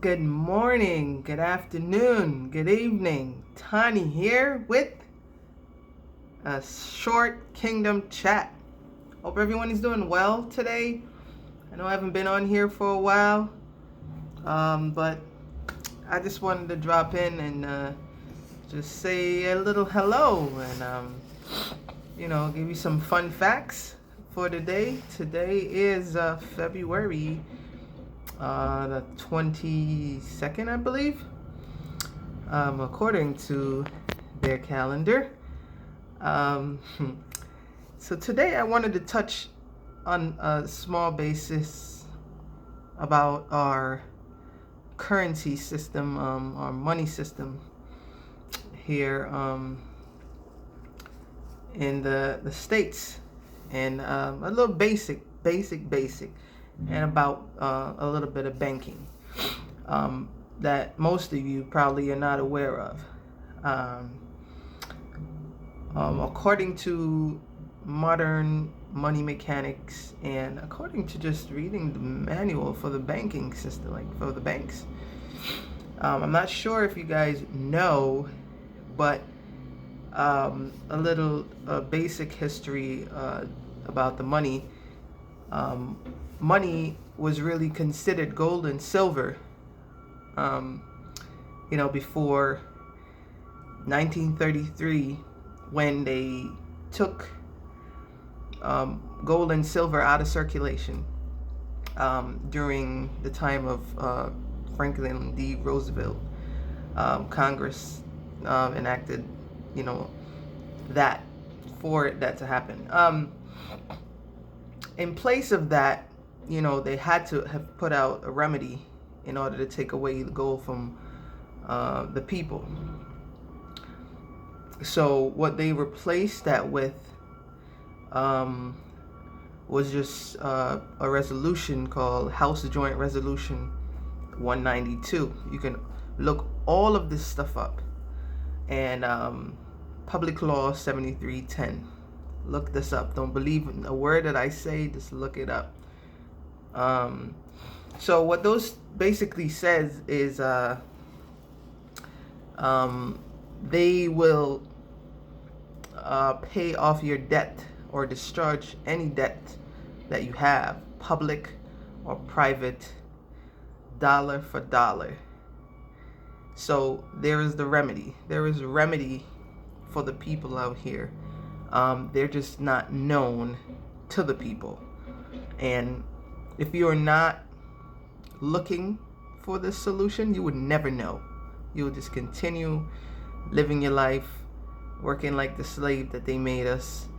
Good morning, good afternoon, good evening. Tani here with a short kingdom chat. Hope everyone is doing well today. I know I haven't been on here for a while, but I just wanted to drop in and just say a little hello and give you some fun facts for today. Today is February the 22nd, I believe, according to their calendar. Um, so today I wanted to touch on a small basis about our currency system, our money system here in the States, and a little basic, and about a little bit of banking that most of you probably are not aware of. According to modern money mechanics and according to just reading the manual for the banking system, like for the banks, I'm not sure if you guys know, but a little basic history about the money. Money was really considered gold and silver, before 1933, when they took gold and silver out of circulation during the time of Franklin D. Roosevelt. Congress enacted, that for that to happen. In place of that, they had to have put out a remedy in order to take away the gold from the people. So what they replaced that with was just a resolution called House Joint Resolution 192. You can look all of this stuff up. And Public Law 7310. Look this up. Don't believe a word that I say, just look it up. So what those basically says is they will pay off your debt or discharge any debt that you have, public or private, dollar for dollar. So there is the remedy. There is a remedy for the people out here. They're just not known to the people. And if you're not looking for this solution, you would never know. You would just continue living your life, working like the slave that they made us,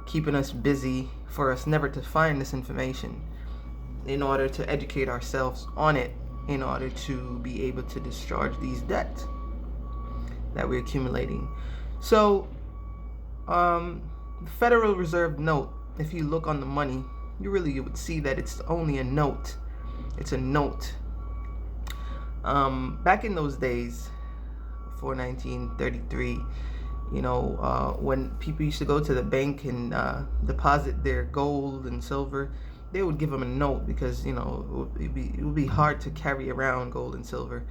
keeping us busy for us never to find this information in order to educate ourselves on it, in order to be able to discharge these debts that we're accumulating. So, the Federal Reserve note, if you look on the money, you would see that it's only a note. It's a note. Back in those days, before 1933, when people used to go to the bank and deposit their gold and silver, they would give them a note because it would be hard to carry around gold and silver,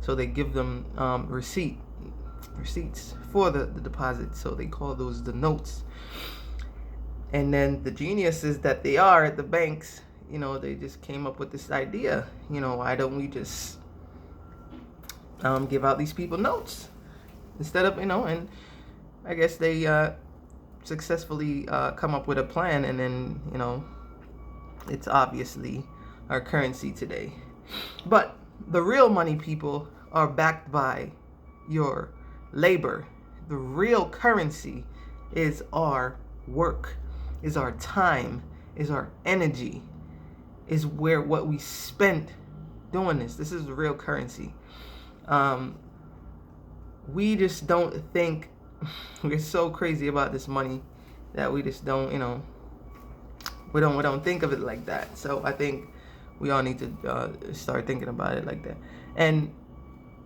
so they give them receipts for the deposit. So they call those the notes. And then the geniuses that they are at the banks, they just came up with this idea. Why don't we just give out these people notes instead of and I guess they successfully come up with a plan, and then it's obviously our currency today. But the real money, people, are backed by your labor. The real currency is our work, is our time, is our energy, is what we spent doing this. This is the real currency. We just don't think, we're so crazy about this money that we just don't, we don't think of it like that. So I think we all need to start thinking about it like that. And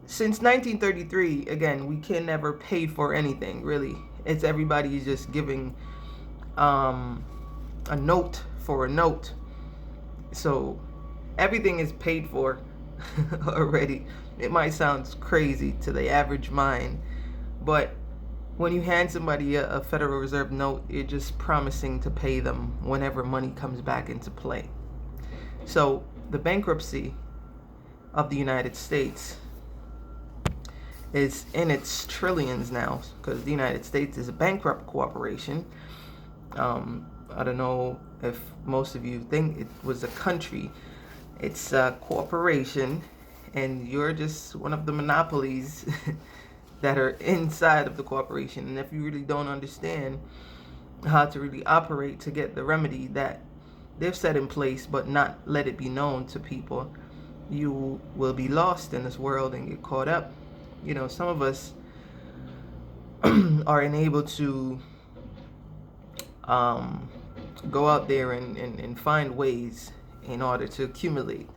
since 1933, again, we can never pay for anything, really. It's everybody is just giving a note for a note. So everything is paid for already. It might sound crazy to the average mind, but when you hand somebody a Federal Reserve note, you're just promising to pay them whenever money comes back into play. So the bankruptcy of the United States is in its trillions now, because the United States is a bankrupt corporation. I don't know if most of you think it was a country. It's a corporation, and you're just one of the monopolies that are inside of the corporation. And if you really don't understand how to really operate to get the remedy that they've set in place, but not let it be known to people, you will be lost in this world and get caught up. You know, some of us are unable to go out there and find ways in order to accumulate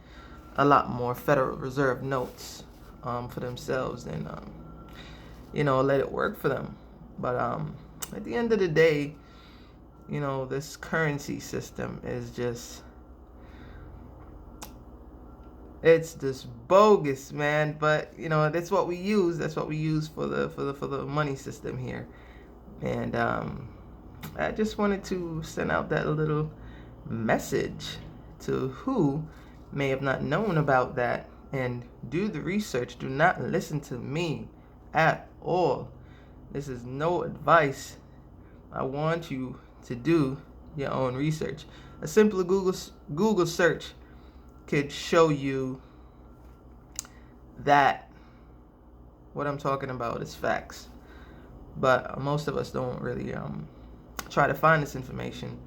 a lot more Federal Reserve notes for themselves and let it work for them. But at the end of the day, this currency system is it's just bogus, man. But that's what we use. That's what we use for the money system here. And I just wanted to send out that little message to who may have not known about that, and do the research. Do not listen to me at all. This is no advice. I want you to do your own research. A simple Google search could show you that what I'm talking about is facts. But most of us don't really try to find this information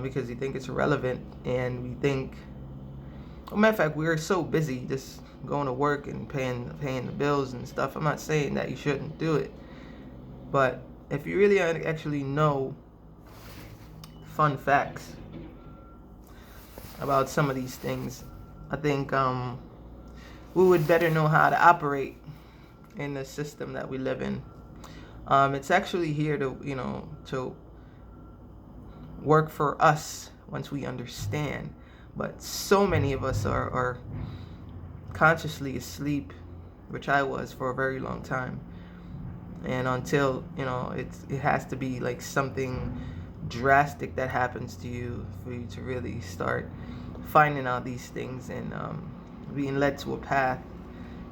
because we think it's irrelevant, and we think, matter of fact, we're so busy just going to work and paying the bills and stuff. I'm not saying that you shouldn't do it, but if you really actually know fun facts about some of these things, I think we would better know how to operate in the system that we live in. It's actually here to work for us once we understand. But so many of us are consciously asleep, which I was for a very long time. And until it has to be like something drastic that happens to you for you to really start finding out these things and being led to a path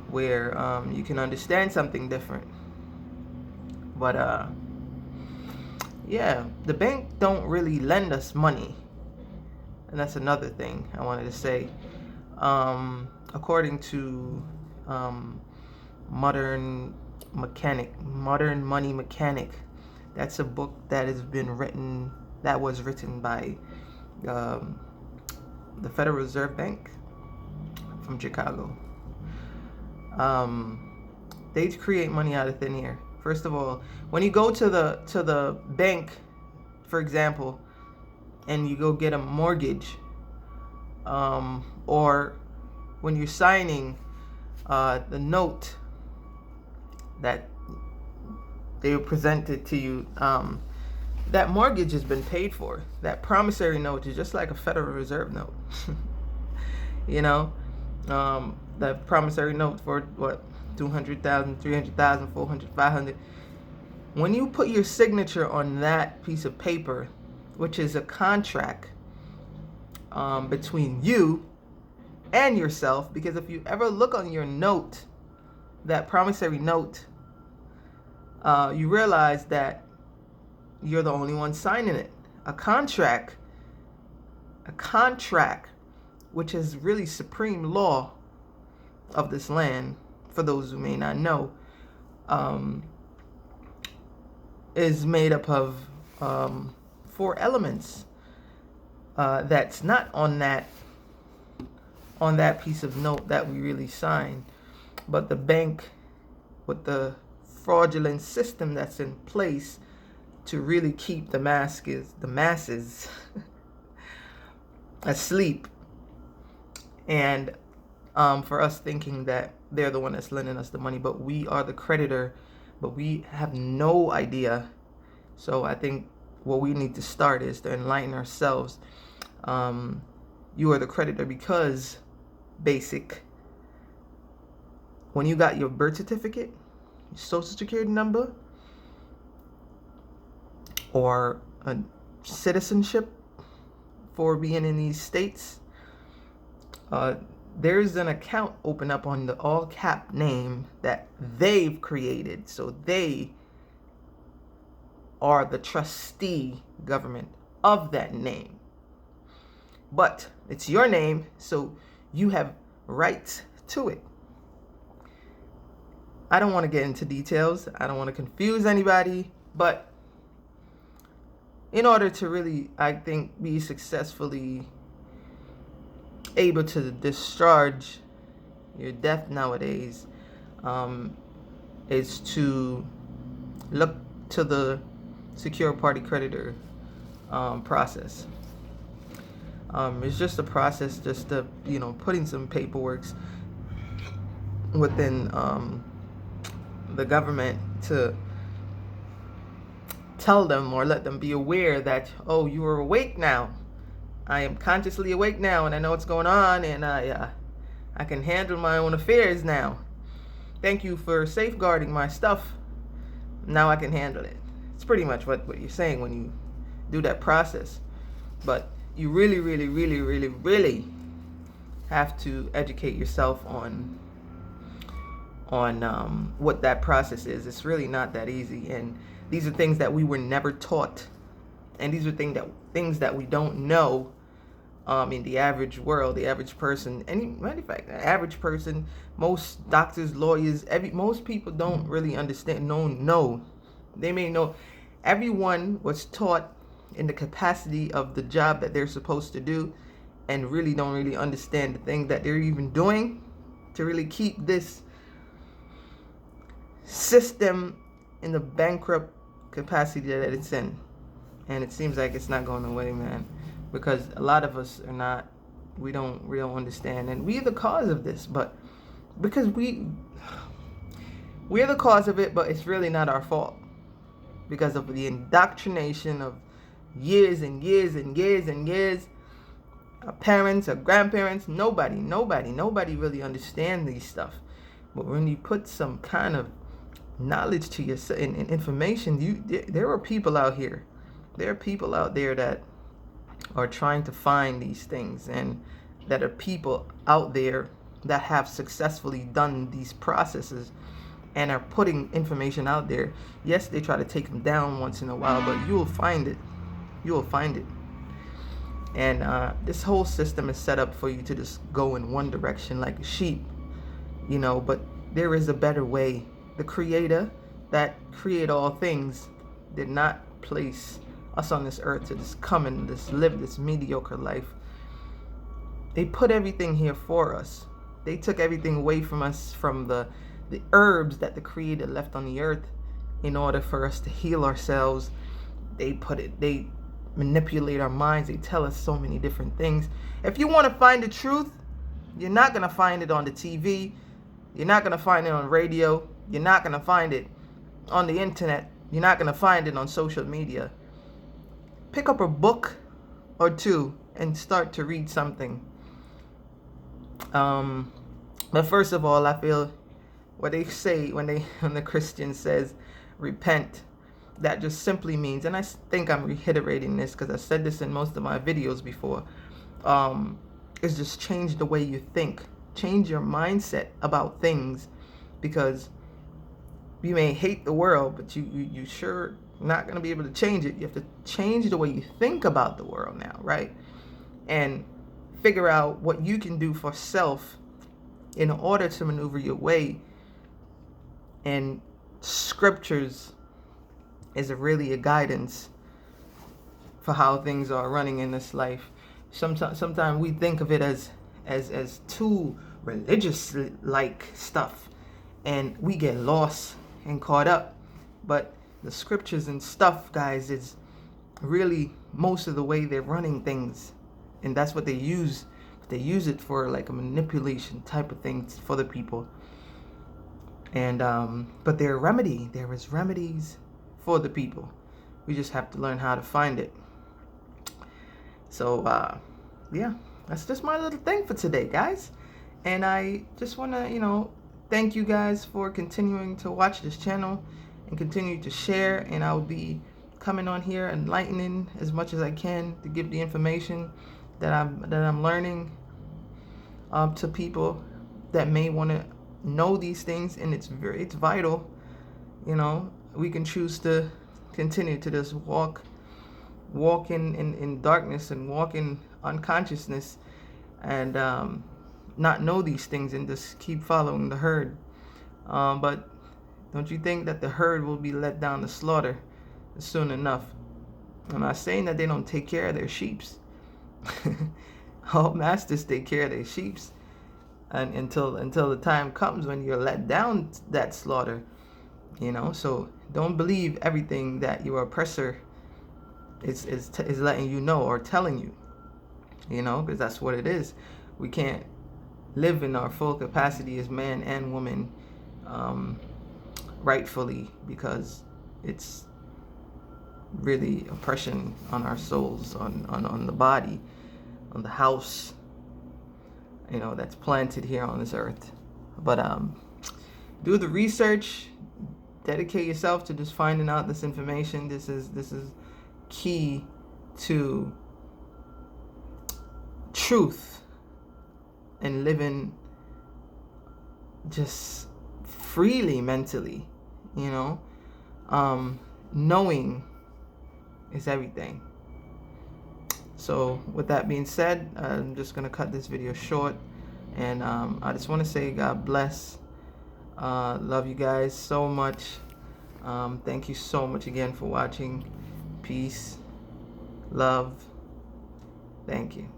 where you can understand something different. But the bank don't really lend us money, and that's another thing I wanted to say. According to Modern Money Mechanic, that's a book that was written by the Federal Reserve Bank from Chicago. They create money out of thin air. First of all, when you go to the bank, for example, and you go get a mortgage, or when you're signing the note that they presented to you, that mortgage has been paid for. That promissory note is just like a Federal Reserve note. That promissory note for what, 200,000, 300,000, 400, 500. When you put your signature on that piece of paper, which is a contract between you and yourself, because if you ever look on your note, that promissory note, you realize that you're the only one signing it. A contract, which is really supreme law of this land, for those who may not know, is made up of 4 elements that's not on that piece of note that we really sign. But the bank, with the fraudulent system that's in place to really keep the masses asleep, and for us thinking that they're the one that's lending us the money, but we are the creditor, but we have no idea. So I think what we need to start is to enlighten ourselves. You are the creditor because basic when you got your birth certificate, your social security number, or a citizenship for being in these states, there's an account open up on the all cap name that they've created. So they are the trustee government of that name. But it's your name, so you have rights to it. I don't want to get into details. I don't want to confuse anybody, but in order to really, I think, be successfully able to discharge your debt nowadays, is to look to the secure party creditor process. It's just a process, just to, putting some paperwork within the government to tell them or let them be aware that, oh, you are awake now. I am consciously awake now, and I know what's going on, and I can handle my own affairs now. Thank you for safeguarding my stuff. Now I can handle it. It's pretty much what you're saying when you do that process. But you really, really, really, really, really have to educate yourself on what that process is. It's really not that easy, and these are things that we were never taught, and these are things that we don't know. In the average world, the average person, matter of fact, the average person, most doctors, lawyers, most people don't really understand. No, they may know. Everyone was taught in the capacity of the job that they're supposed to do, and really don't really understand the thing that they're even doing to really keep this system in the bankrupt capacity that it's in. And it seems like it's not going away, man, because a lot of us are not, we don't understand, and we're the cause of this, but because we're the cause of it, but it's really not our fault, because of the indoctrination of years and years and years and years. Our parents, our grandparents, nobody really understand these stuff. But when you put some kind of knowledge to your and information, there are people out here. There are people out there that are trying to find these things, and that are people out there that have successfully done these processes and are putting information out there. Yes, they try to take them down once in a while, but you will find it. You will find it. And this whole system is set up for you to just go in one direction like a sheep, but there is a better way. The creator that created all things did not place us on this earth to just come and just live this mediocre life. They put everything here for us. They took everything away from us, from the herbs that the creator left on the earth in order for us to heal ourselves. They manipulate our minds. They tell us so many different things. If you want to find the truth, you're not going to find it on the TV. You're not going to find it on radio. You're not going to find it on the internet. You're not going to find it on social media. Pick up a book or two and start to read something. But first of all, I feel what they say when the Christian says repent, that just simply means, and I think I'm reiterating this because I said this in most of my videos before, is just change the way you think. Change your mindset about things, because you may hate the world, but you sure not going to be able to change it. You have to change the way you think about the world now, right? And figure out what you can do for self in order to maneuver your way. And scriptures is really a guidance for how things are running in this life. Sometimes we think of it as too religious like stuff, and we get lost and caught up. But the scriptures and stuff, guys, is really most of the way they're running things, and that's what they use. They use it for like a manipulation type of thing for the people. And but there is remedies for the people. We just have to learn how to find it. So yeah, that's just my little thing for today, guys. And I just want to thank you guys for continuing to watch this channel and continue to share. And I will be coming on here enlightening as much as I can to give the information that I'm learning to people that may want to know these things. And it's vital. You know, we can choose to continue to just walk in darkness and walk in unconsciousness and not know these things and just keep following the herd. But don't you think that the herd will be let down to slaughter soon enough? I'm not saying that they don't take care of their sheeps. All masters take care of their sheeps, and until the time comes when you're let down that slaughter. You know, so don't believe everything that your oppressor is letting you know or telling you. You know, because that's what it is. We can't live in our full capacity as man and woman rightfully, because it's really oppression on our souls, on the body, on the house, you know, that's planted here on this earth. But do the research, dedicate yourself to just finding out this information. This is key to truth and living just freely mentally, you know. Knowing is everything. So with that being said, I'm just gonna cut this video short, and I just want to say God bless. Love you guys so much. Thank you so much again for watching. Peace, love. Thank you.